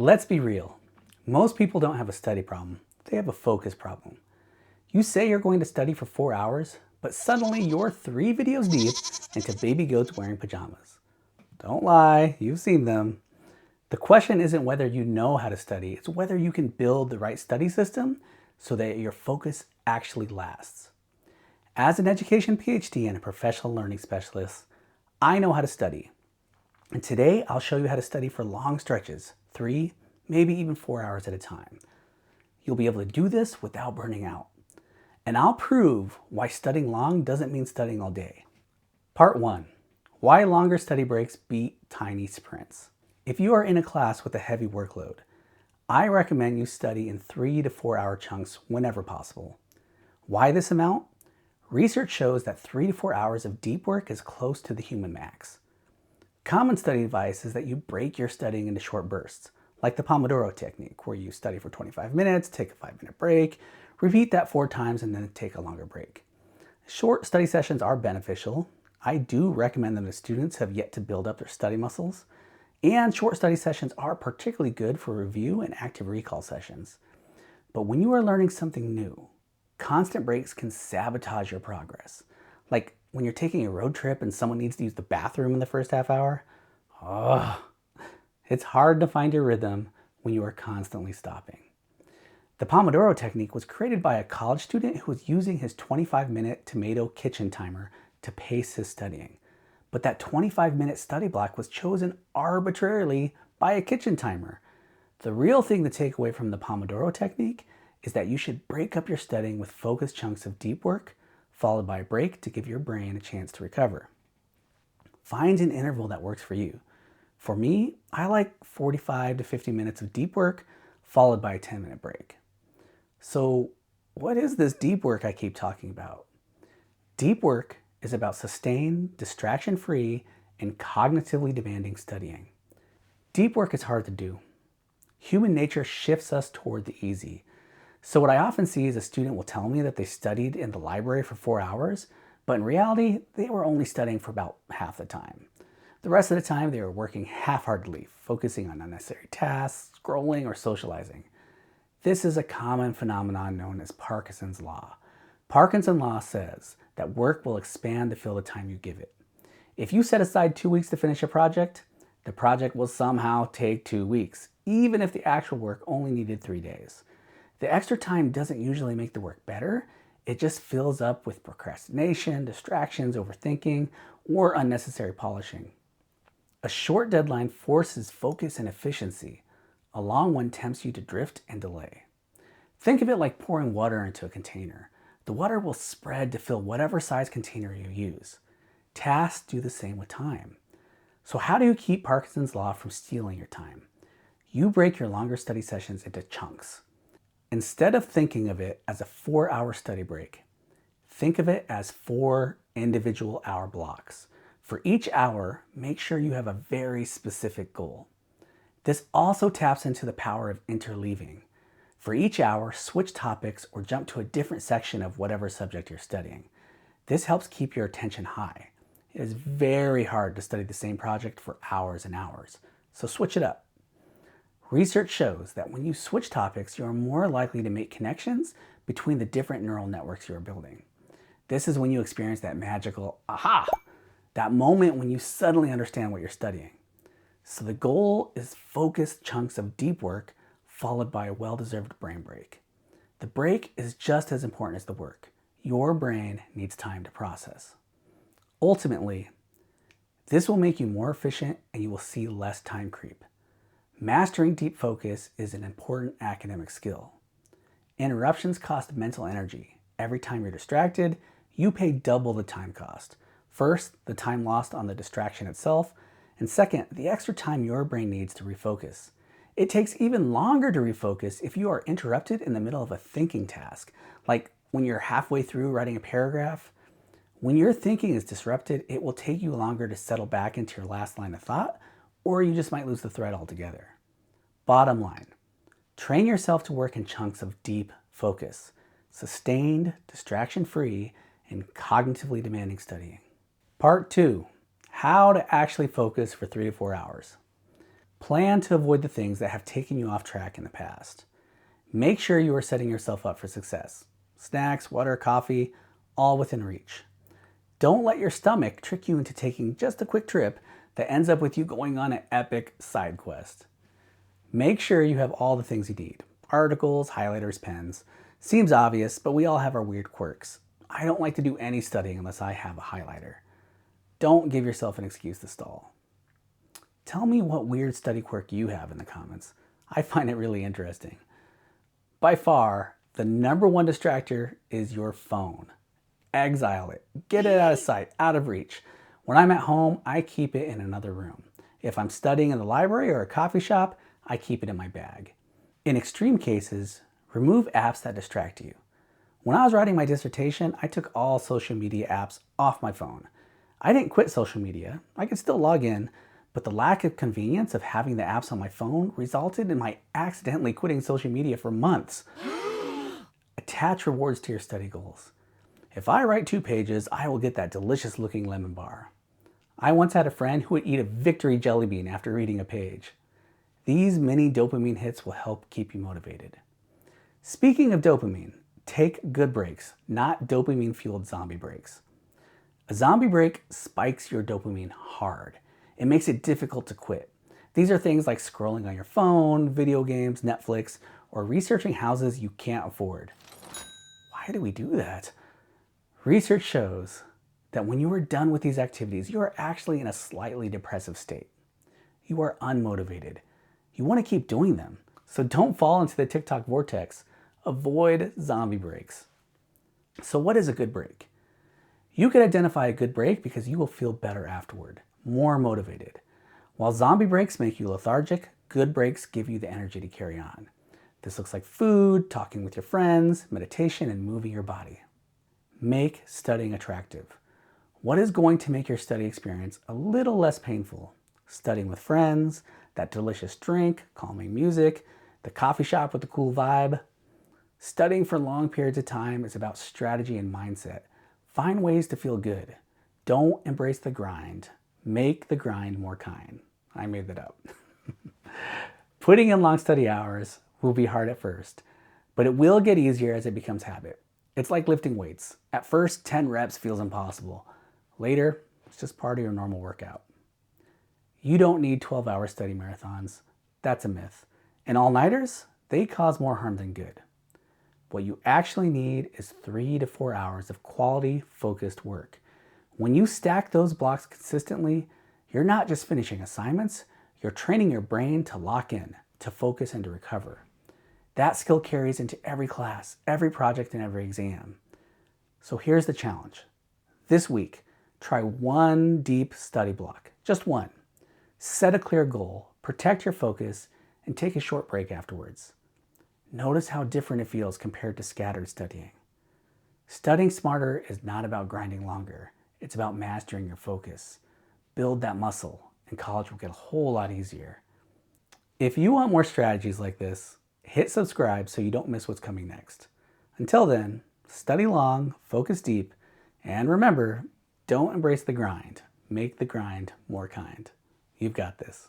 Let's be real. Most people don't have a study problem. They have a focus problem. You say you're going to study for 4 hours, but suddenly you're 3 videos deep into baby goats wearing pajamas. Don't lie, you've seen them. The question isn't whether you know how to study, it's whether you can build the right study system so that your focus actually lasts. As an education PhD and a professional learning specialist, I know how to study. And today I'll show you how to study for long stretches, 3, maybe even 4 hours at a time. You'll be able to do this without burning out. And I'll prove why studying long doesn't mean studying all day. Part 1. Why longer study breaks beat tiny sprints. If you are in a class with a heavy workload, I recommend you study in 3 to 4 hour chunks whenever possible. Why this amount? Research shows that 3 to 4 hours of deep work is close to the human max. Common study advice is that you break your studying into short bursts, like the Pomodoro technique, where you study for 25 minutes, take a 5-minute break, repeat that 4 times, and then take a longer break. Short study sessions are beneficial. I do recommend them to students who have yet to build up their study muscles. And short study sessions are particularly good for review and active recall sessions. But when you are learning something new, constant breaks can sabotage your progress. Like when you're taking a road trip and someone needs to use the bathroom in the first half hour. It's hard to find your rhythm when you are constantly stopping. The Pomodoro technique was created by a college student who was using his 25-minute tomato kitchen timer to pace his studying. But that 25-minute study block was chosen arbitrarily by a kitchen timer. The real thing to take away from the Pomodoro technique is that you should break up your studying with focused chunks of deep work, followed by a break to give your brain a chance to recover. Find an interval that works for you. For me, I like 45 to 50 minutes of deep work, followed by a 10-minute break. So what is this deep work I keep talking about? Deep work is about sustained, distraction-free, and cognitively demanding studying. Deep work is hard to do. Human nature shifts us toward the easy. So what I often see is a student will tell me that they studied in the library for 4 hours, but in reality, they were only studying for about half the time. The rest of the time, they were working half-heartedly, focusing on unnecessary tasks, scrolling, or socializing. This is a common phenomenon known as Parkinson's law. Parkinson's law says that work will expand to fill the time you give it. If you set aside 2 weeks to finish a project, the project will somehow take 2 weeks, even if the actual work only needed 3 days. The extra time doesn't usually make the work better. It just fills up with procrastination, distractions, overthinking, or unnecessary polishing. A short deadline forces focus and efficiency. A long one tempts you to drift and delay. Think of it like pouring water into a container. The water will spread to fill whatever size container you use. Tasks do the same with time. So how do you keep Parkinson's law from stealing your time? You break your longer study sessions into chunks. Instead of thinking of it as a 4-hour study break, think of it as 4 individual hour blocks. For each hour, make sure you have a very specific goal. This also taps into the power of interleaving. For each hour, switch topics or jump to a different section of whatever subject you're studying. This helps keep your attention high. It is very hard to study the same project for hours and hours, so switch it up. Research shows that when you switch topics, you are more likely to make connections between the different neural networks you are building. This is when you experience that magical aha, that moment when you suddenly understand what you're studying. So the goal is focused chunks of deep work followed by a well-deserved brain break. The break is just as important as the work. Your brain needs time to process. Ultimately, this will make you more efficient and you will see less time creep. Mastering deep focus is an important academic skill. Interruptions cost mental energy. Every time you're distracted, you pay double the time cost. First, the time lost on the distraction itself, and second, the extra time your brain needs to refocus. It takes even longer to refocus if you are interrupted in the middle of a thinking task, like when you're halfway through writing a paragraph. When your thinking is disrupted, it will take you longer to settle back into your last line of thought, or you just might lose the thread altogether. Bottom line, train yourself to work in chunks of deep focus, sustained, distraction-free, and cognitively demanding studying. Part 2, how to actually focus for 3 to 4 hours. Plan to avoid the things that have taken you off track in the past. Make sure you are setting yourself up for success. Snacks, water, coffee, all within reach. Don't let your stomach trick you into taking just a quick trip that ends up with you going on an epic side quest. Make sure you have all the things you need. Articles, highlighters, pens. Seems obvious, but we all have our weird quirks. I don't like to do any studying unless I have a highlighter. Don't give yourself an excuse to stall. Tell me what weird study quirk you have in the comments. I find it really interesting. By far, the #1 distractor is your phone. Exile it. Get it out of sight, out of reach. When I'm at home, I keep it in another room. If I'm studying in the library or a coffee shop, I keep it in my bag. In extreme cases, remove apps that distract you. When I was writing my dissertation, I took all social media apps off my phone. I didn't quit social media. I could still log in, but the lack of convenience of having the apps on my phone resulted in my accidentally quitting social media for months. Attach rewards to your study goals. If I write 2 pages, I will get that delicious looking lemon bar. I once had a friend who would eat a victory jelly bean after reading a page. These mini dopamine hits will help keep you motivated. Speaking of dopamine, take good breaks, not dopamine-fueled zombie breaks. A zombie break spikes your dopamine hard. It makes it difficult to quit. These are things like scrolling on your phone, video games, Netflix, or researching houses you can't afford. Why do we do that? Research shows that when you are done with these activities, you are actually in a slightly depressive state. You are unmotivated. You want to keep doing them, so don't fall into the TikTok vortex. Avoid zombie breaks. So what is a good break? You can identify a good break because you will feel better afterward, more motivated. While zombie breaks make you lethargic, good breaks give you the energy to carry on. This looks like food, talking with your friends, meditation, and moving your body. Make studying attractive. What is going to make your study experience a little less painful? Studying with friends, that delicious drink, calming music, the coffee shop with the cool vibe. Studying for long periods of time is about strategy and mindset. Find ways to feel good. Don't embrace the grind. Make the grind more kind. I made that up. Putting in long study hours will be hard at first, but it will get easier as it becomes habit. It's like lifting weights. At first, 10 reps feels impossible. Later, it's just part of your normal workout. You don't need 12-hour study marathons. That's a myth. And all-nighters, they cause more harm than good. What you actually need is 3 to 4 hours of quality, focused work. When you stack those blocks consistently, you're not just finishing assignments, you're training your brain to lock in, to focus, and to recover. That skill carries into every class, every project, and every exam. So here's the challenge. This week, try one deep study block, just one. Set a clear goal, protect your focus, and take a short break afterwards. Notice how different it feels compared to scattered studying. Studying smarter is not about grinding longer. It's about mastering your focus. Build that muscle, and college will get a whole lot easier. If you want more strategies like this, hit subscribe so you don't miss what's coming next. Until then, study long, focus deep, and remember, don't embrace the grind. Make the grind more kind. You've got this.